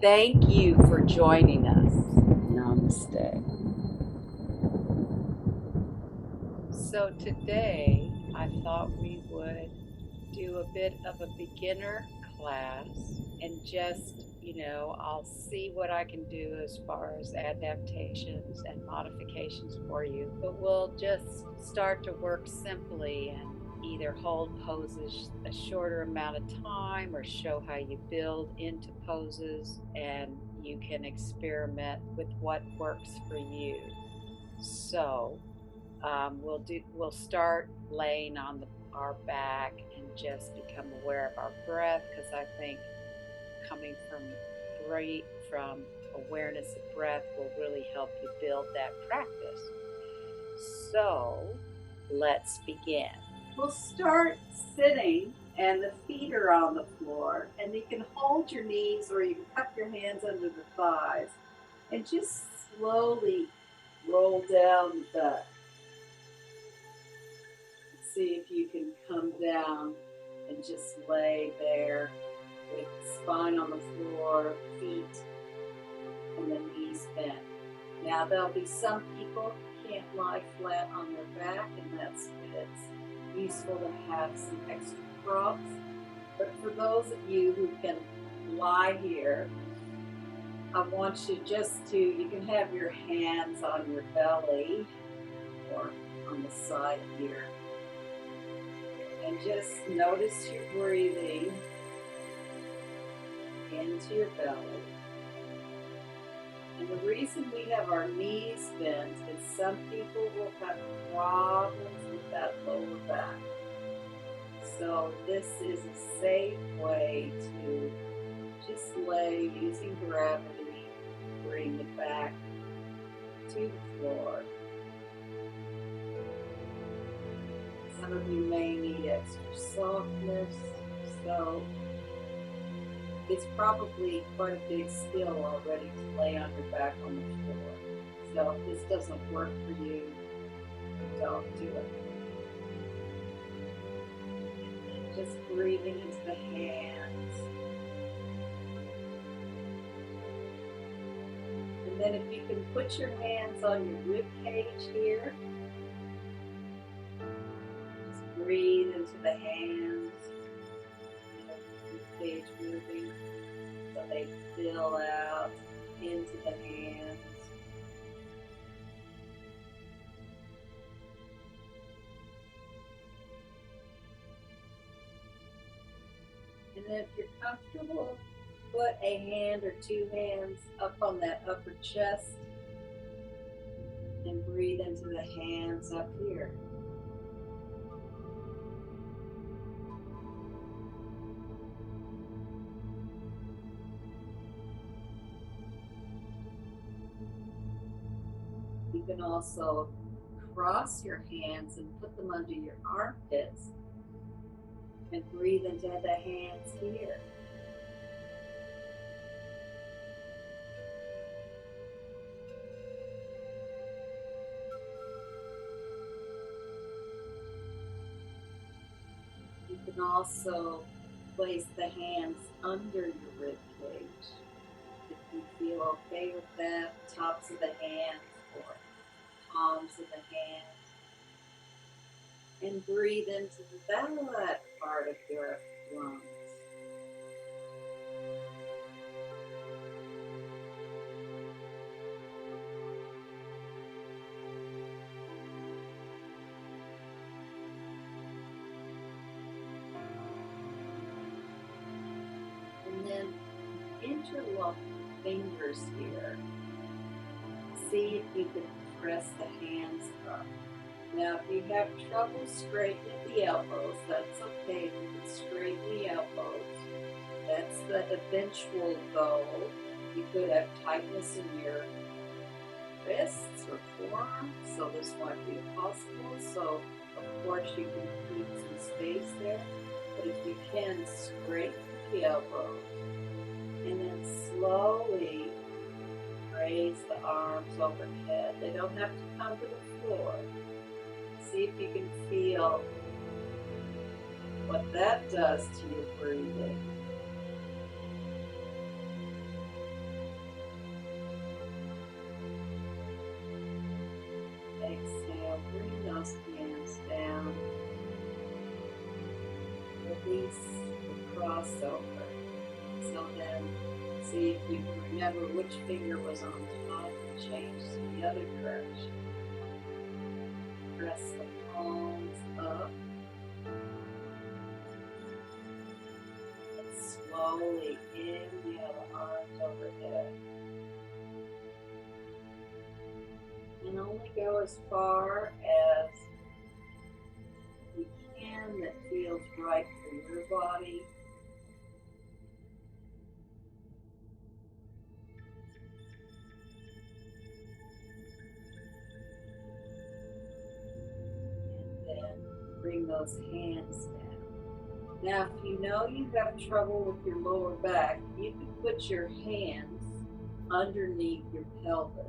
Thank you for joining us. Namaste. So today I thought we would do a bit of a beginner class and just, I'll see what I can do as far as adaptations and modifications for you. But we'll just start to work simply and either hold poses a shorter amount of time or show how you build into poses, and you can experiment with what works for you. So we'll start laying on our back and just become aware of our breath, because I think coming from awareness of breath will really help you build that practice. So let's begin. We'll start sitting, and the feet are on the floor, and you can hold your knees or you can cup your hands under the thighs and just slowly roll down the back. See if you can come down and just lay there with the spine on the floor, feet and the knees bent. Now, there'll be some people who can't lie flat on their back, and that's when it's useful to have some extra props. But for those of you who can lie here, I want you you can have your hands on your belly or on the side here. And just notice your breathing into your belly. And the reason we have our knees bent is some people will have problems with that lower back. So this is a safe way to just lay using gravity, bring the back to the floor. Some of you may need extra softness, so it's probably quite a big skill already to lay on your back on the floor. So if this doesn't work for you, don't do it. Just breathing into the hands. And then if you can put your hands on your rib cage here, just breathe into the hands. Rib cage moving so they fill out into the hands. And then if you're comfortable, put a hand or two hands up on that upper chest and breathe into the hands up here. You can also cross your hands and put them under your armpits and breathe into the hands here. You can also place the hands under your rib cage. If you feel okay with that, tops of the hands or palms of the hands. And breathe into that part of your lungs. And then interlock the fingers here. See if you can press the hands up. Now, if you have trouble straightening the elbows, that's okay. You can straighten the elbows. That's the eventual goal. You could have tightness in your wrists or forearms, so this might be possible. So, of course, you can keep some space there. But if you can, straighten the elbows. And then slowly raise the arms overhead. They don't have to come to the floor. See if you can feel what that does to your breathing. crossover. So then, see if you can remember which finger was on top and change to the other direction. Press the palms up and slowly inhale the arms overhead. And only go as far as you can that feels right for your body. And then bring those hands down. Now, if you know you have trouble with your lower back, you can put your hands underneath your pelvis.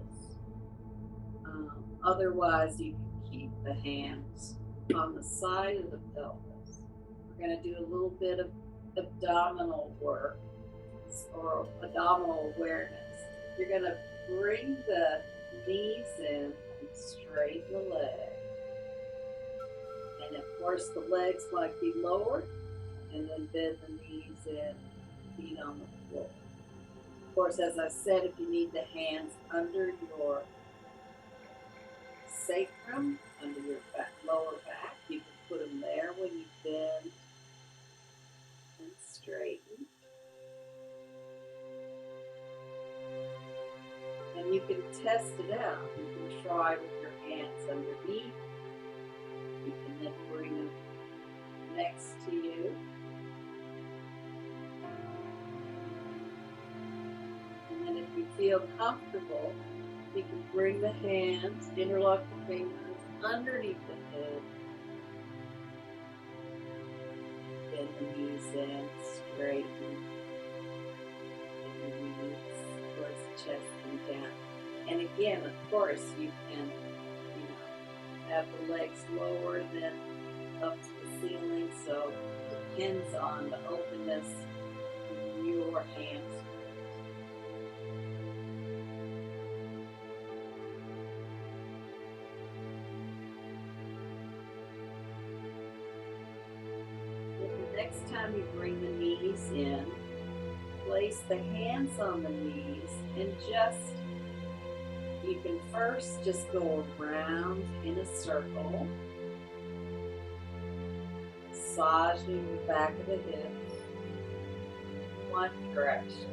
Otherwise, you can keep the hands on the side of the pelvis. We're going to do a little bit of abdominal work or abdominal awareness. You're going to bring the knees in and straighten the leg. And of course, the legs might be lowered, and then bend the knees in, feet on the floor. Of course, as I said, if you need the hands under your sacrum, under your lower back, you can put them there when you bend and straighten. And you can test it out. You can try with your hands underneath. You can then bring them next to you. And then if you feel comfortable, you can bring the hands, interlock the fingers underneath the head. Bend the knees in, straighten. And the knees towards the chest and down. And again, of course, you can, have the legs lower than up to the ceiling. So it depends on the openness of your hands. Next time you bring the knees in, place the hands on the knees and you can first just go around in a circle, massaging the back of the hips, one direction.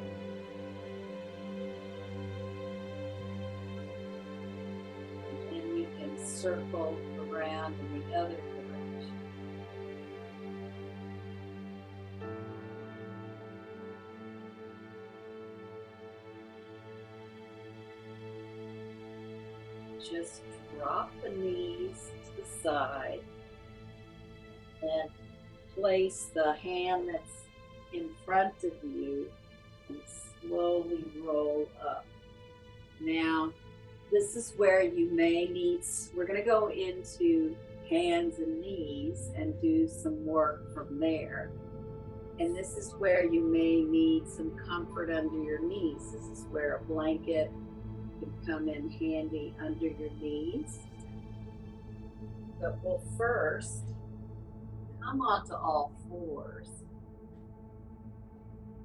And then you can circle around in the other direction. Just drop the knees to the side and place the hand that's in front of you and slowly roll up. Now, this is where you may need, we're going to go into hands and knees and do some work from there. And this is where you may need some comfort under your knees. This is where a blanket can come in handy under your knees. But we'll first come onto all fours.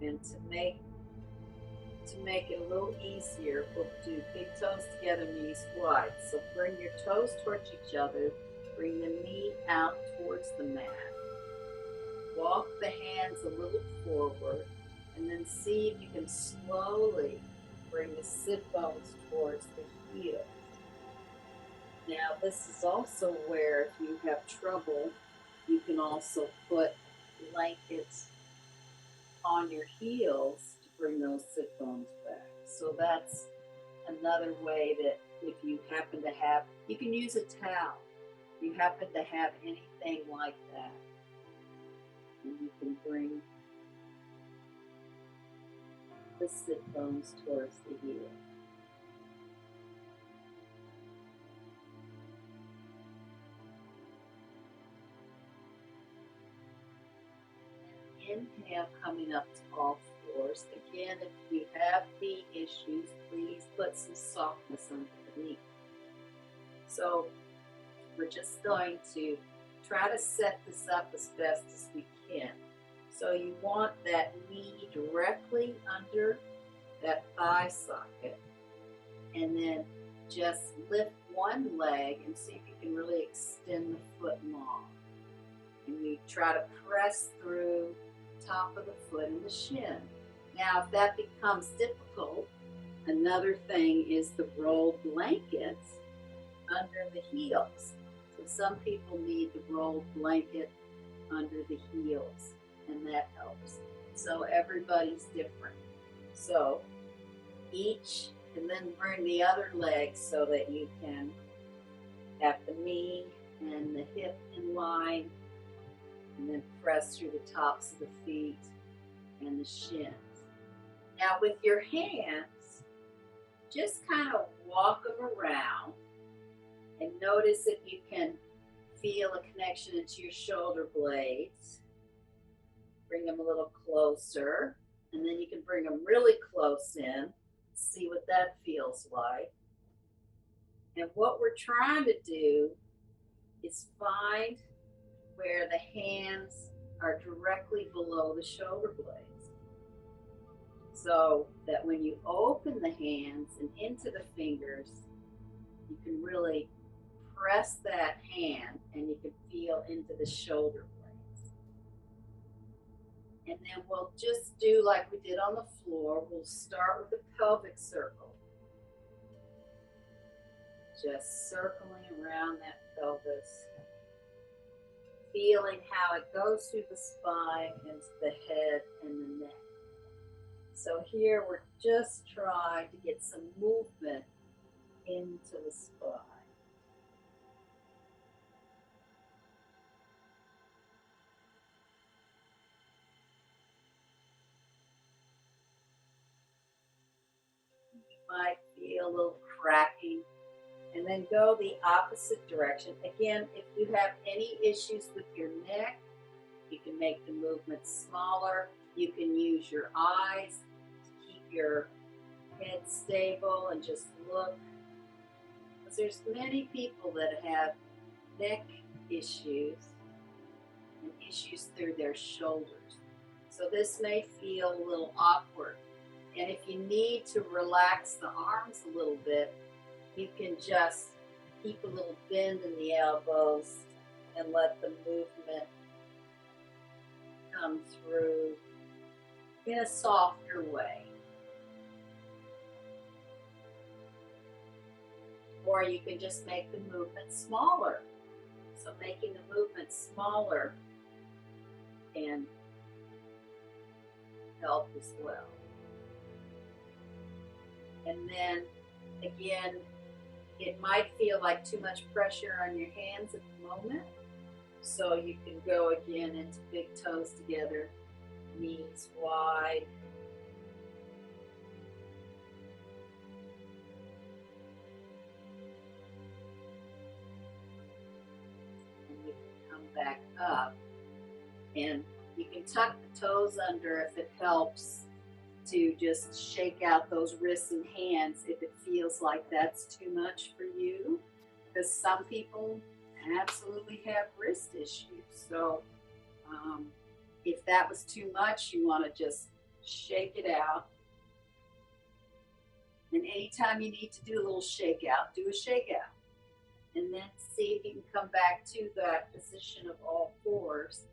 And to make it a little easier, we'll do big toes together, knees wide. So bring your toes towards each other, bring the knee out towards the mat. Walk the hands a little forward, and then see if you can slowly bring the sit bones towards the heels. Now, this is also where if you have trouble, you can also put blankets on your heels to bring those sit bones back. So that's another way that if you happen to have, you can use a towel. If you happen to have anything like that, and you can bring the sit bones towards the heel. Inhale, coming up to all fours. Again, if you have knee issues, please put some softness under the knee. So we're just going to try to set this up as best as we can. So you want that knee directly under that thigh socket, and then just lift one leg and see if you can really extend the foot long. And you try to press through the top of the foot and the shin. Now, if that becomes difficult, another thing is the rolled blankets under the heels. So some people need the rolled blanket under the heels, and that helps. So everybody's different. So each, and then bring the other leg so that you can have the knee and the hip in line, and then press through the tops of the feet and the shins. Now with your hands, just kind of walk them around and notice if you can feel a connection into your shoulder blades. Bring them a little closer, and then you can bring them really close in. See what that feels like. And what we're trying to do is find where the hands are directly below the shoulder blades, so that when you open the hands and into the fingers, you can really press that hand and you can feel into the shoulder blades. And then we'll just do like we did on the floor. We'll start with the pelvic circle. Just circling around that pelvis, feeling how it goes through the spine into the head and the neck. So here we're just trying to get some movement into the spine. You might feel a little cracking, and then go the opposite direction. Again, if you have any issues with your neck, you can make the movement smaller. You can use your eyes to keep your head stable and just look. Because there's many people that have neck issues and issues through their shoulders. So this may feel a little awkward. And if you need to relax the arms a little bit, you can just keep a little bend in the elbows and let the movement come through in a softer way. Or you can just make the movement smaller. So making the movement smaller can help as well. And then again, it might feel like too much pressure on your hands at the moment. So you can go again into big toes together, knees wide. And you can come back up. And you can tuck the toes under if it helps to just shake out those wrists and hands if it feels like that's too much for you. Because some people absolutely have wrist issues. So if that was too much, you want to just shake it out. And anytime you need to do a little shake out, do a shake out. And then see if you can come back to that position of all fours.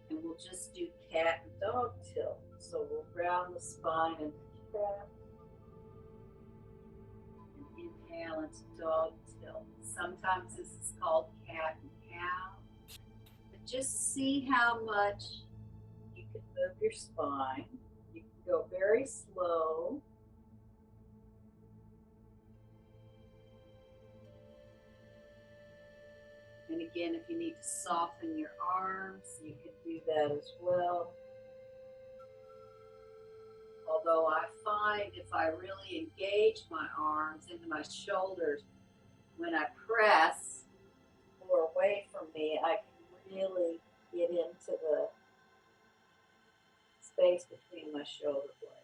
And we'll just do cat and dog tilt. So we'll round the spine and cat. And inhale into dog tilt. Sometimes this is called cat and cow. But just see how much you can move your spine. You can go very slow. And again, if you need to soften your arms, you can do that as well. Although I find if I really engage my arms into my shoulders, when I press more away from me, I can really get into the space between my shoulder blades.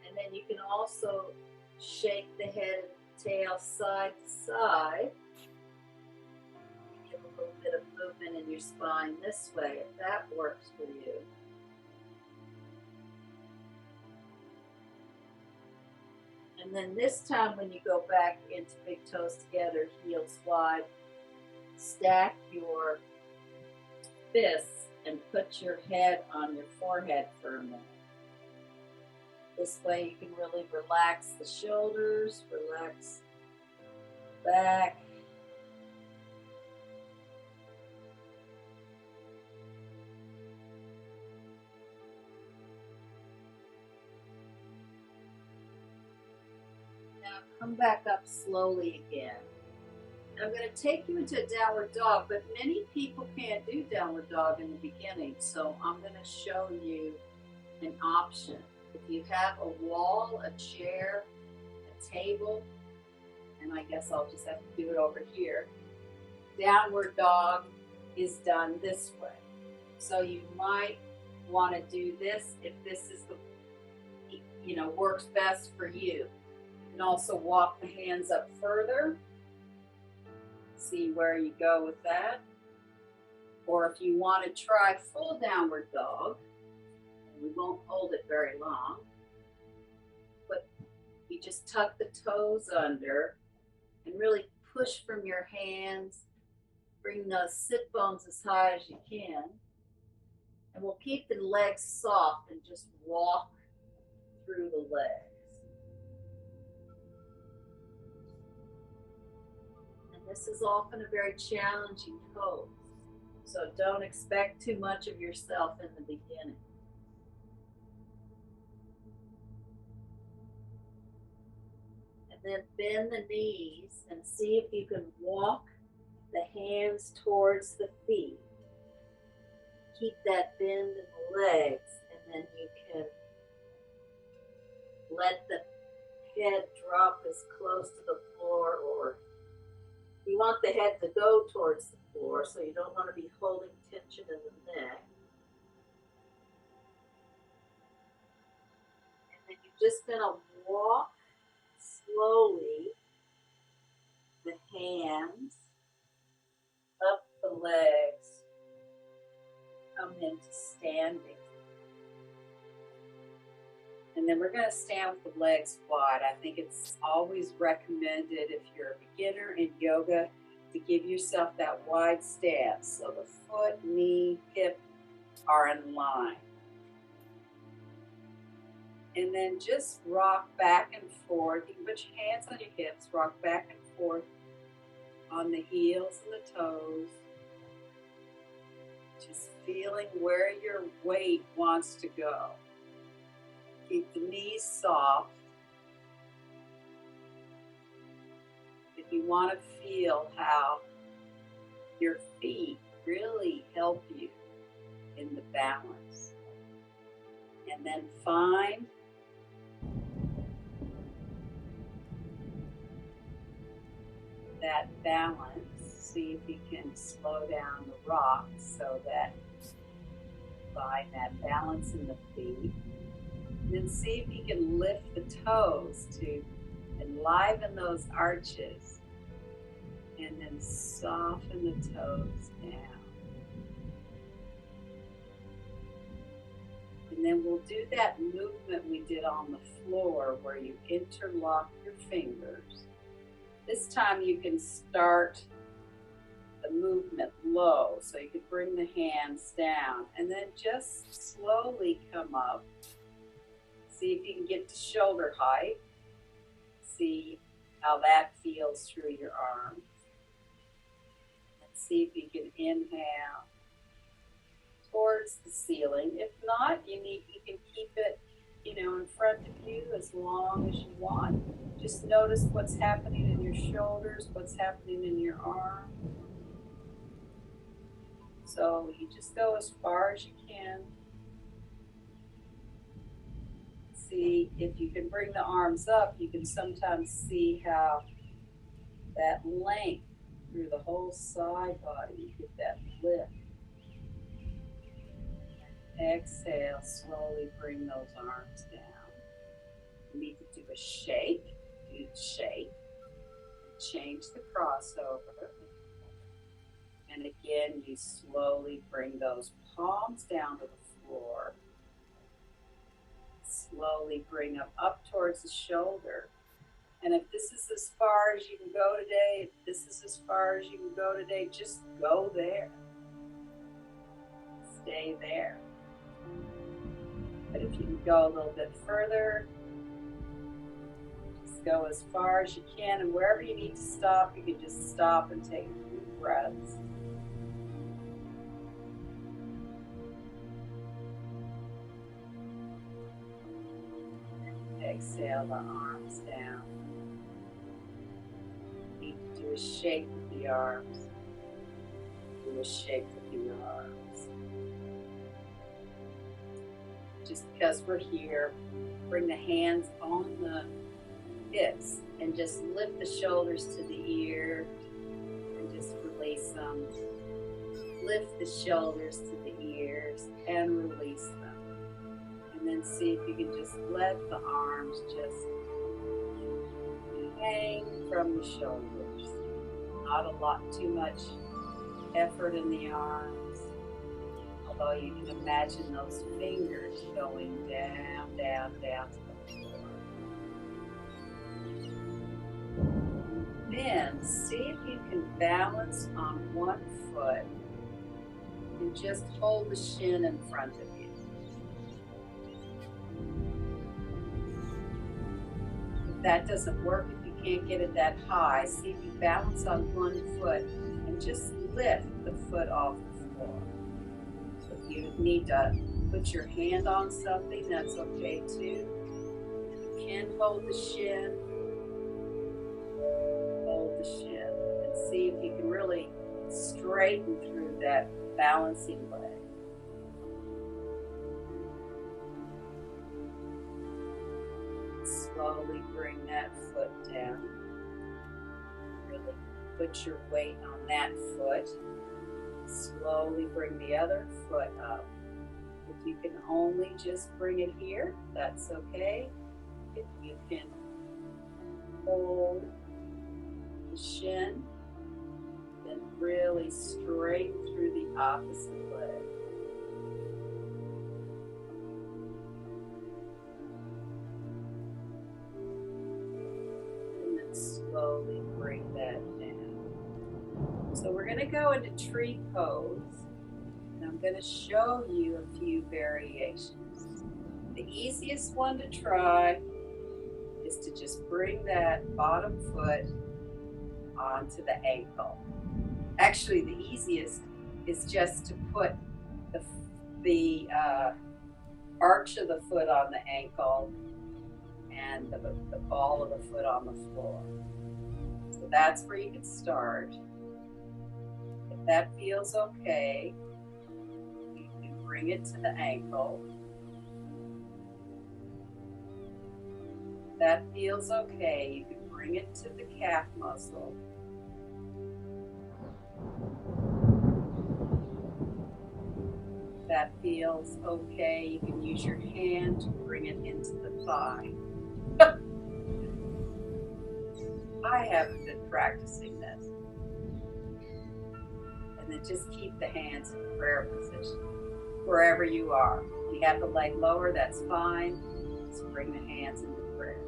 And then And you can also shake the head and tail side to side. Get a little bit of movement in your spine this way if that works for you. And then this time when you go back into big toes together, heels wide, stack your fists and put your head on your forehead for a minute. This way you can really relax the shoulders, relax the back. Now come back up slowly again. I'm going to take you into a downward dog, but many people can't do downward dog in the beginning, so I'm going to show you an option. If you have a wall, a chair, a table, and I guess I'll just have to do it over here, downward dog is done this way. So you might want to do this if this is the, works best for you. You can also walk the hands up further. See where you go with that. Or if you want to try full downward dog, and we won't hold it very long, but you just tuck the toes under and really push from your hands. Bring those sit bones as high as you can. And we'll keep the legs soft and just walk through the legs. This is often a very challenging pose, so don't expect too much of yourself in the beginning. And then bend the knees and see if you can walk the hands towards the feet. Keep that bend in the legs, and then you can let the head drop as close to the floor, or you want the head to go towards the floor, so you don't want to be holding tension in the neck. And then you're just going to walk slowly the hands up the legs, come into standing. And then we're going to stand with the legs wide. I think it's always recommended if you're a beginner in yoga to give yourself that wide stance so the foot, knee, hip are in line. And then just rock back and forth. You can put your hands on your hips, rock back and forth on the heels and the toes. Just feeling where your weight wants to go. Keep the knees soft. If you want to feel how your feet really help you in the balance. And then find that balance. See if you can slow down the rock so that you find that balance in the feet. And then see if you can lift the toes to enliven those arches. And then soften the toes down. And then we'll do that movement we did on the floor where you interlock your fingers. This time you can start the movement low, so you can bring the hands down and then just slowly come up. See if you can get to shoulder height. See how that feels through your arms. And see if you can inhale towards the ceiling. If not, you can keep it, in front of you as long as you want. Just notice what's happening in your shoulders, what's happening in your arms. So you just go as far as you can. See if you can bring the arms up, you can sometimes see how that length through the whole side body, you get that lift. Exhale, slowly bring those arms down. you need to do a shake, do the shake, change the crossover. And again, you slowly bring those palms down to the floor. Slowly bring them up towards the shoulder. And if this is as far as you can go today, if this is as far as you can go today, just go there. Stay there. But if you can go a little bit further, just go as far as you can. And wherever you need to stop, you can just stop and take a few breaths. Exhale the arms down. You need to do a shake with the arms. Do a shake with the arms. Just because we're here, bring the hands on the hips and just lift the shoulders to the ear and just release them. Lift the shoulders to the ears and release them. And then see if you can just let the arms just hang from the shoulders. Not a lot, too much effort in the arms. Although you can imagine those fingers going down, down, down to the floor. Then see if you can balance on one foot and just hold the shin in front of you. If that doesn't work, if you can't get it that high, see if you balance on one foot and just lift the foot off the floor. So if you need to put your hand on something, that's okay too. You can hold the shin. Hold the shin and see if you can really straighten through that balancing leg. Slowly bring that foot down. Really put your weight on that foot. Slowly bring the other foot up. If you can only just bring it here, that's okay. If you can hold the shin, then really straight through the opposite leg. And then slowly bring that down. So we're going to go into tree pose, and I'm going to show you a few variations. The easiest one to try is to just bring that bottom foot onto the ankle. Actually, the easiest is just to put the arch of the foot on the ankle and the ball of the foot on the floor. So that's where you can start. If that feels okay, you can bring it to the ankle. If that feels okay, you can bring it to the calf muscle. If that feels okay, you can use your hand to bring it into the thigh. I haven't been practicing this. And then just keep the hands in prayer position wherever you are. If you have the leg lower, that's fine. Just bring the hands into prayer.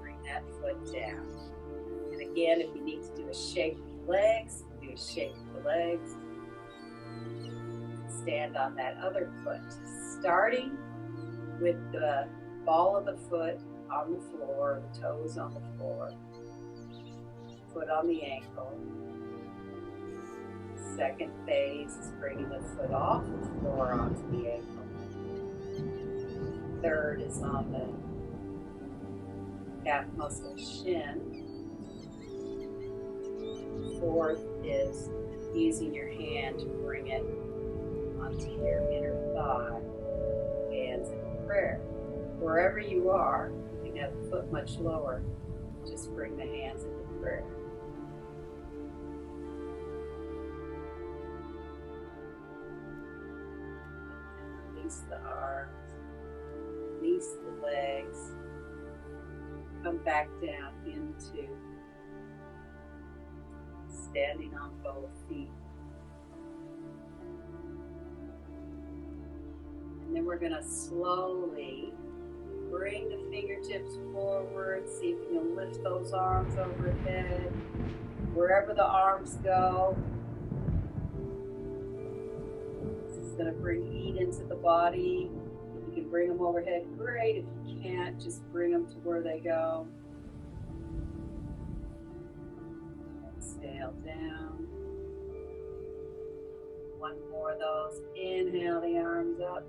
Bring that foot down. And again, if you need to do a shake with the legs, do a shake with the legs. Stand on that other foot. Starting with the ball of the foot on the floor, the toes on the floor, foot on the ankle. Second phase is bringing the foot off the floor onto the ankle. Third is on the calf muscle shin. Fourth is using your hand to bring it onto your inner thigh, hands in prayer. Wherever you are, you can have the foot much lower, just bring the hands into prayer. release the arms, release the legs, come back down into standing on both feet. And then we're going to slowly bring the fingertips forward. See if you can lift those arms overhead. Wherever the arms go, this is going to bring heat into the body. If you can bring them overhead, great. If you can't, just bring them to where they go. Exhale down. One more of those. Inhale the arms up.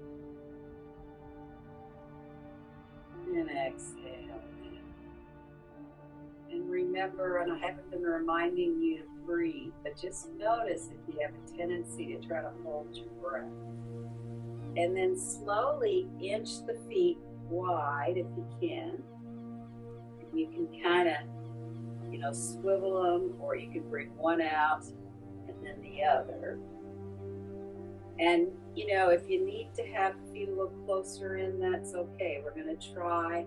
And exhale. And remember, and I haven't been reminding you to breathe, but just notice if you have a tendency to try to hold your breath. And then slowly inch the feet wide if you can. You can kind of, swivel them, or you can bring one out and then the other. And, if you need to have feet a little closer in, that's okay. We're going to try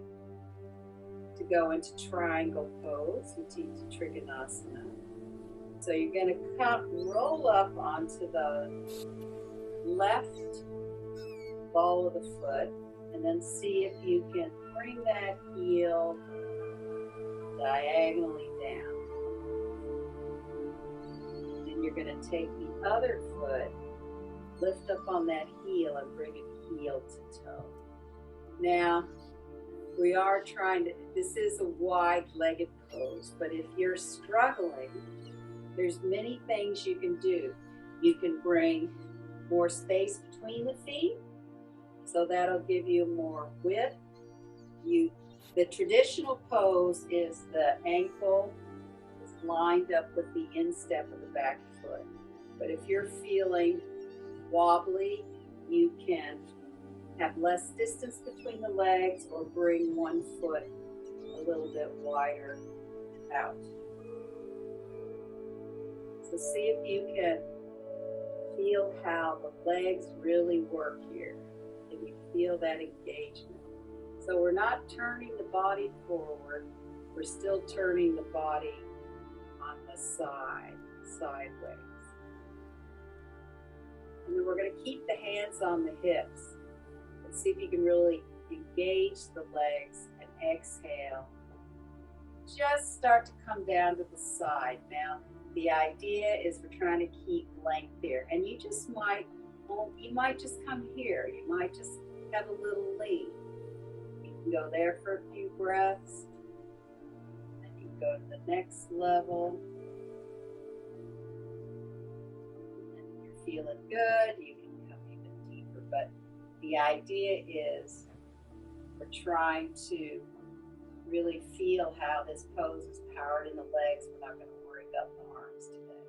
to go into triangle pose, Utthita Trikonasana. So you're going to roll up onto the left ball of the foot, and then see if you can bring that heel diagonally down. Then you're going to take the other foot, lift up on that heel, and bring it heel to toe. Now, we are trying to, this is a wide-legged pose, but if you're struggling, there's many things you can do. You can bring more space between the feet, so that'll give you more width. The traditional pose is the ankle is lined up with the instep of the back foot. But if you're feeling wobbly, you can have less distance between the legs or bring one foot a little bit wider out. So see if you can feel how the legs really work here. Can you feel that engagement? So we're not turning the body forward, we're still turning the body on the side, sideways. And then we're going to keep the hands on the hips and see if you can really engage the legs and exhale. Just start to come down to the side. Now, the idea is we're trying to keep length here. And you might just come here. You might just have a little lean. You can go there for a few breaths. Then you can go to the next level. Feeling good, you can come even deeper, but the idea is we're trying to really feel how this pose is powered in the legs. We're not going to worry about the arms today.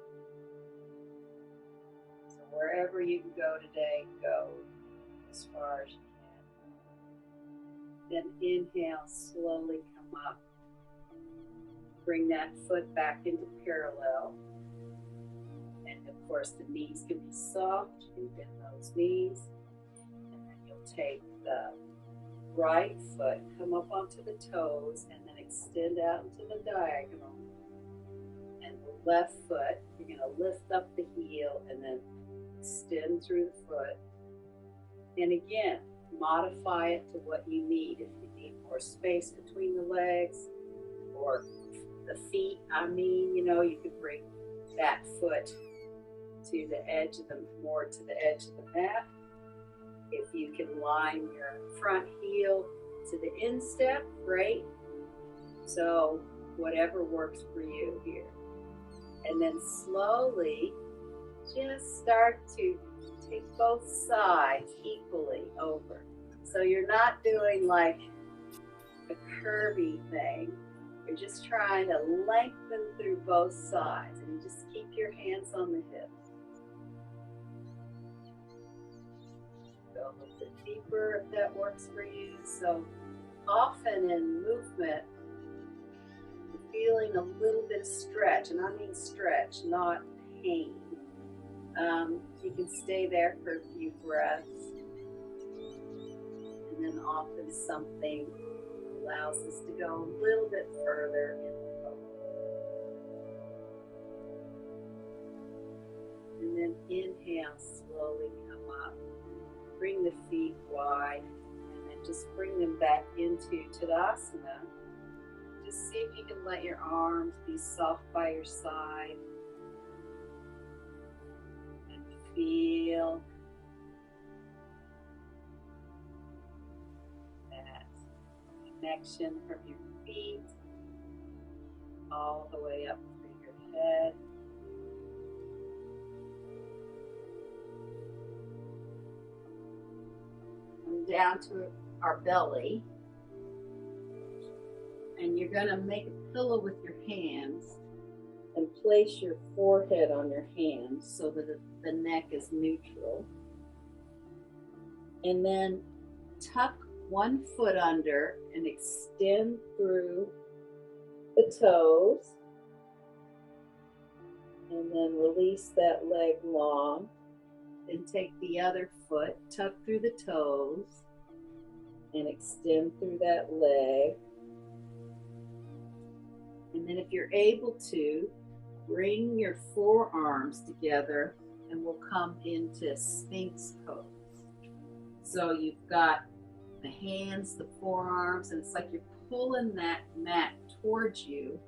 So wherever you can go today, go as far as you can. Then inhale, slowly come up. Bring that foot back into parallel. And of course, the knees can be soft. You can bend those knees. And then you'll take the right foot, come up onto the toes, and then extend out into the diagonal. And the left foot, you're going to lift up the heel and then extend through the foot. And again, modify it to what you need. If you need more space between the legs or the feet, you could bring that foot to the edge of the edge of the mat. If you can line your front heel to the instep, great. So whatever works for you here. And then slowly just start to take both sides equally over. So you're not doing like a curvy thing. You're just trying to lengthen through both sides, and you just keep your hands on the hips. Go a little bit deeper if that works for you. So often in movement, you're feeling a little bit of stretch, and I mean stretch, not pain. You can stay there for a few breaths. and then often something allows us to go a little bit further in the pose. And then inhale, slowly come up. Bring the feet wide, and then just bring them back into Tadasana. Just see if you can let your arms be soft by your side. And feel that connection from your feet all the way up through your head. And down to our belly. And you're going to make a pillow with your hands and place your forehead on your hands so that the neck is neutral. And then tuck one foot under and extend through the toes. And then release that leg long. Then take the other foot, tuck through the toes, and extend through that leg. And then if you're able to, bring your forearms together and we'll come into Sphinx pose. So you've got the hands, the forearms, and it's like you're pulling that mat towards you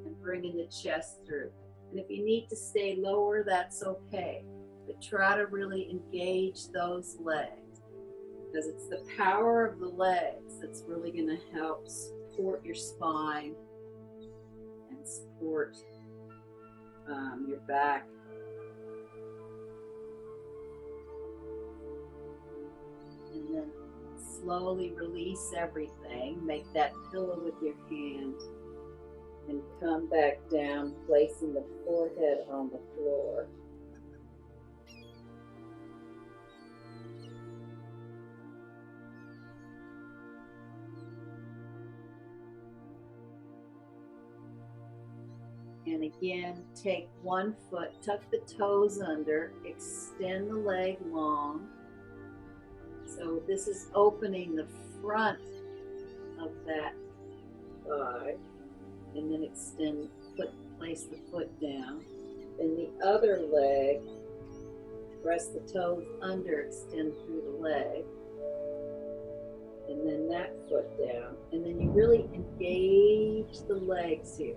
and bringing the chest through. And if you need to stay lower, that's okay. But try to really engage those legs, because it's the power of the legs that's really going to help support your spine and support your back. And then slowly release everything. Make that pillow with your hand and come back down, placing the forehead on the floor. And again, take one foot, tuck the toes under, extend the leg long. So this is opening the front of that thigh, and then extend, place the foot down. Then the other leg, press the toes under, extend through the leg, and then that foot down. And then you really engage the legs here.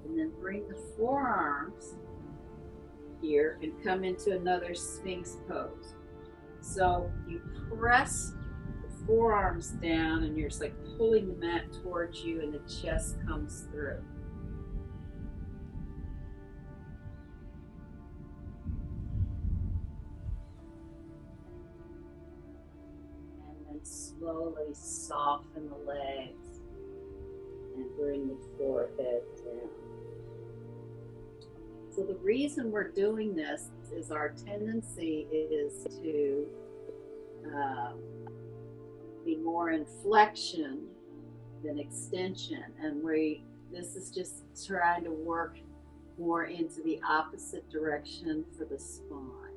And then bring the forearms here and come into another Sphinx pose. So you press the forearms down and you're just like pulling the mat towards you and the chest comes through. And then slowly soften the legs and bring the forehead down. So the reason we're doing this is our tendency is to be more in flexion than extension, and this is just trying to work more into the opposite direction for the spine.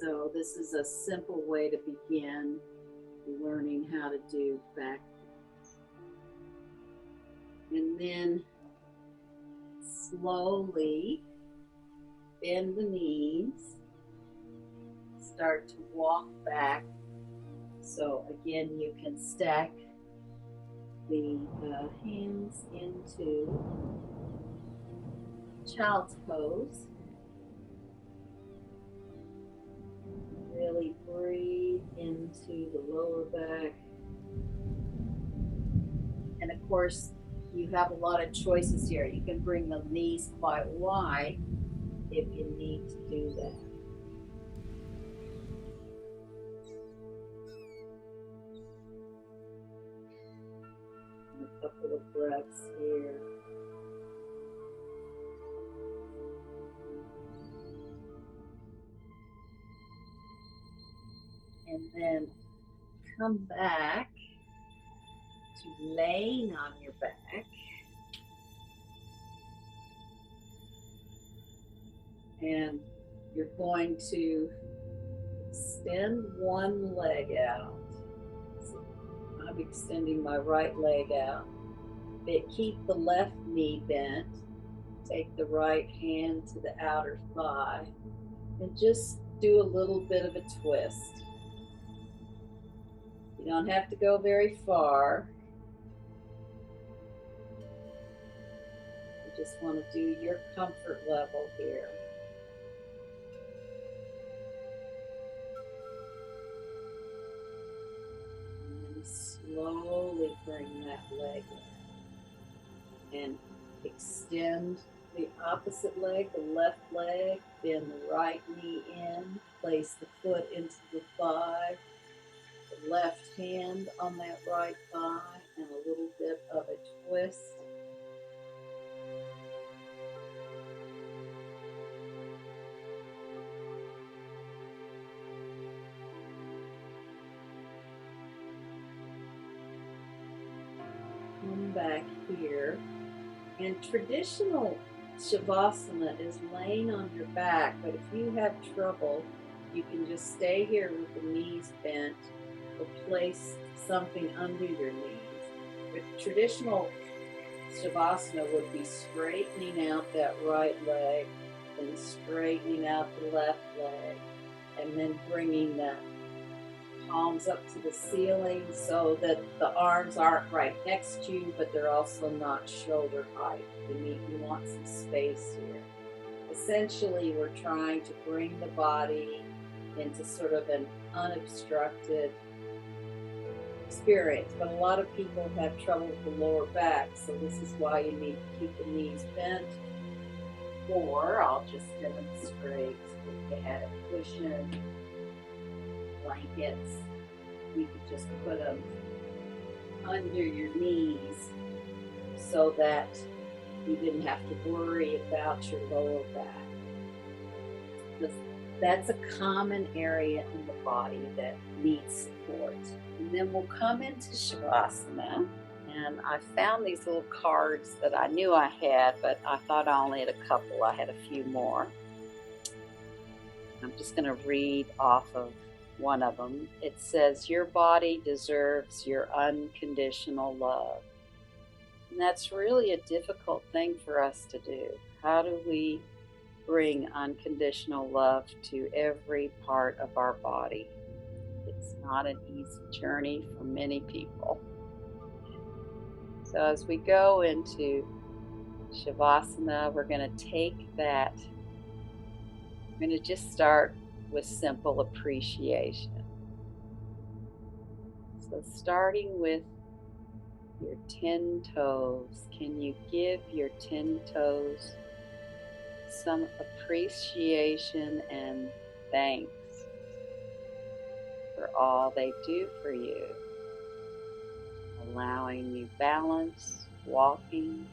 So this is a simple way to begin learning how to do back. And then slowly bend the knees, start to walk back. So again, you can stack the hands into child's pose. Really breathe into the lower back. And of course, you have a lot of choices here. You can bring the knees quite wide if you need to do that. And a couple of breaths here. And then come back to laying on your back. And you're going to extend one leg out I'm extending my right leg out. Keep the left knee bent. Take the right hand to the outer thigh and just do a little bit of a twist. You don't have to go very far. You just want to do your comfort level here. And then slowly bring that leg in and extend the opposite leg, the left leg, bend the right knee in, place the foot into the thigh, the left hand on that right thigh, and a little bit of a twist. Come back here. And traditional Shavasana is laying on your back, but if you have trouble, you can just stay here with the knees bent or place something under your knees. But traditional Shavasana would be straightening out that right leg and straightening out the left leg, and then bringing the palms up to the ceiling so that the arms aren't right next to you, but they're also not shoulder height. You want some space here. Essentially, we're trying to bring the body into sort of an unobstructed experience, but a lot of people have trouble with the lower back, so this is why you need to keep the knees bent. Or I'll just demonstrate if you had a cushion, blankets, you could just put them under your knees so that you didn't have to worry about your lower back. That's a common area in the body that needs support. And then we'll come into Shavasana. And I found these little cards that I knew I had, but I thought I only had a couple. I had a few more. I'm just going to read off of one of them. It says, your body deserves your unconditional love. And that's really a difficult thing for us to do. How do we bring unconditional love to every part of our body? It's not an easy journey for many people. So as we go into Shavasana, we're going to take that. We're going to just start with simple appreciation. So starting with your 10 toes, can you give your 10 toes some appreciation and thanks for all they do for you, allowing you balance, walking.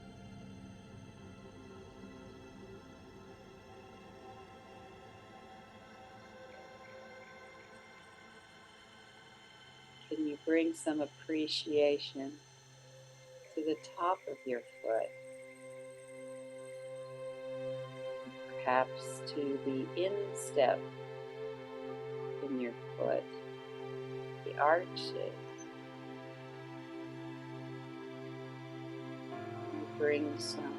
Can you bring some appreciation to the top of your foot? Perhaps to the instep in your foot, the arches. You bring some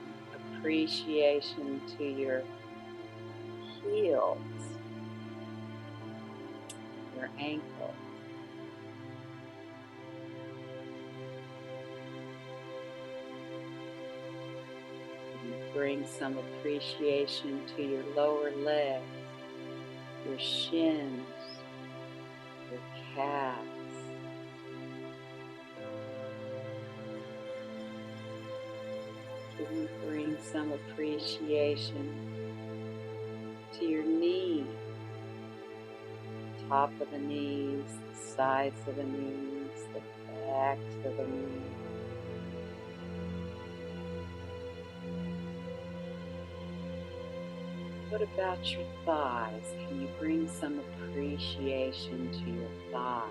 appreciation to your heels, your ankles. Bring some appreciation to your lower legs, your shins, your calves. Can you bring some appreciation to your knees, top of the knees, the sides of the knees, the backs of the knees. What about your thighs? Can you bring some appreciation to your thighs?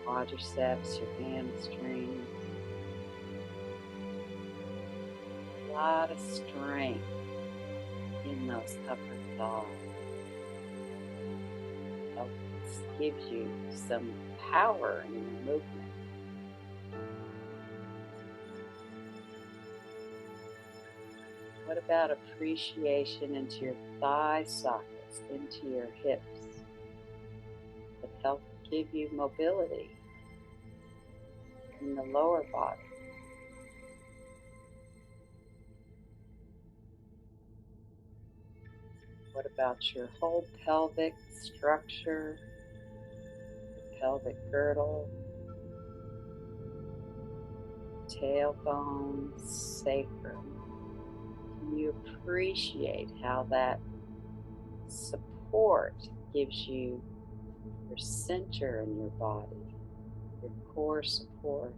Quadriceps, your hamstrings. A lot of strength in those upper thighs. This gives you some power in your movement. What about appreciation into your thigh sockets, into your hips that help give you mobility in the lower body? What about your whole pelvic structure, your pelvic girdle, tailbone, sacrum? Can you appreciate how that support gives you your center in your body, your core support?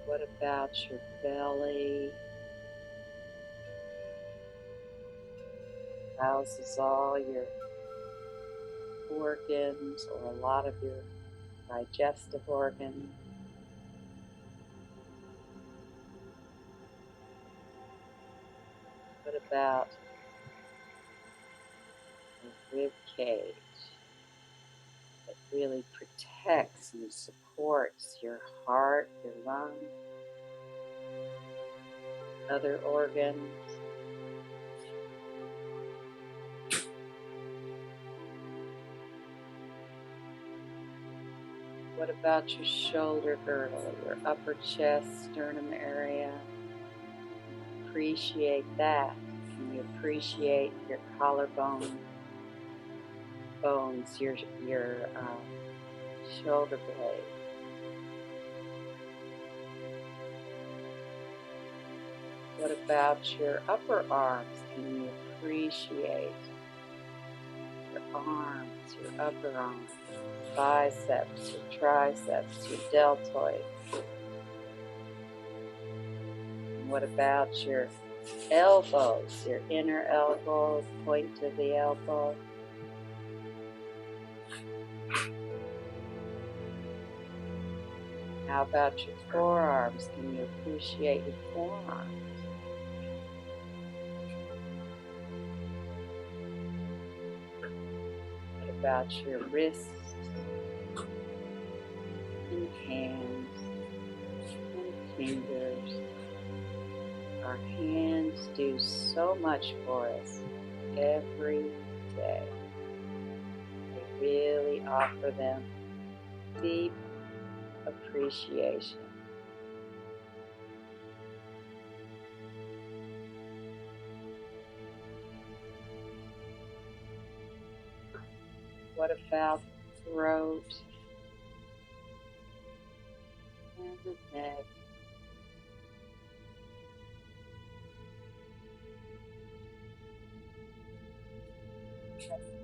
What about your belly? Houses all your organs or a lot of your digestive organs. What about the rib cage that really protects and supports your heart, your lungs, other organs? What about your shoulder girdle, your upper chest, sternum area? Appreciate that. Can you appreciate your collarbone bones, your shoulder blade? What about your upper arms? Can you appreciate your arms, your upper arms, biceps, your triceps, your deltoid? And what about your elbows, your inner elbows, point to the elbow? How about your forearms? Can you appreciate your forearms? What about your wrists and hands and fingers? Our hands do so much for us every day. They really offer them deep appreciation. What about the throat and the neck?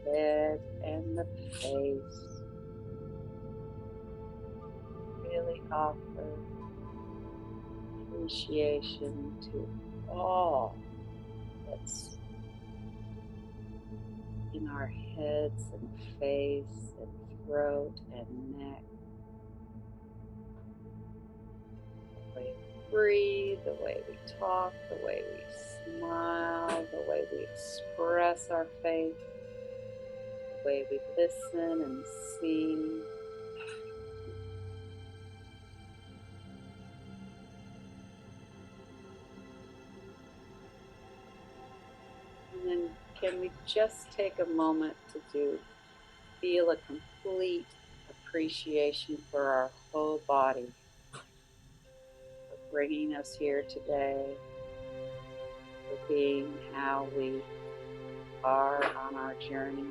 The head and the face really offer appreciation to all that's in our heads and face and throat and neck. The way we breathe, the way we talk, the way we smile, the way we express our faith, the way we listen and see. And then can we just take a moment to feel a complete appreciation for our whole body, for bringing us here today, for being how we are on our journey.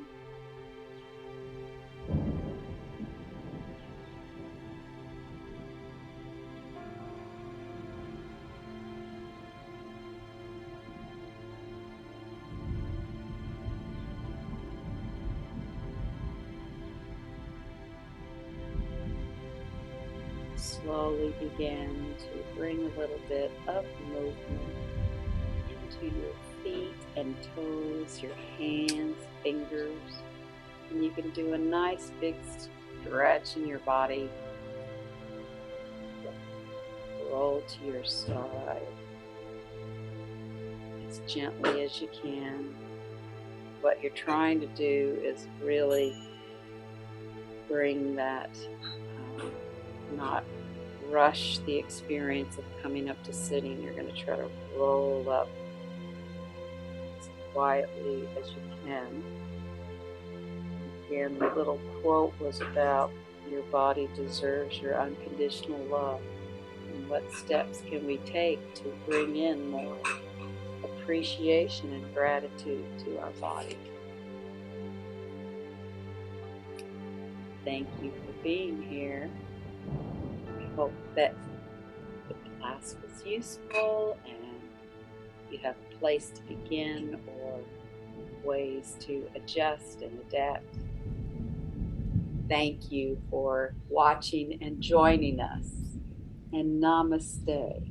Slowly begin to bring a little bit of movement into your feet and toes, your hands, fingers. And you can do a nice big stretch in your body. Roll to your side as gently as you can. what you're trying to do is really bring that, not rush the experience of coming up to sitting. You're going to try to roll up as quietly as you can. Again, the little quote was about your body deserves your unconditional love. And what steps can we take to bring in more appreciation and gratitude to our body? Thank you for being here. I hope that the class was useful and you have a place to begin or ways to adjust and adapt. Thank you for watching and joining us, and namaste.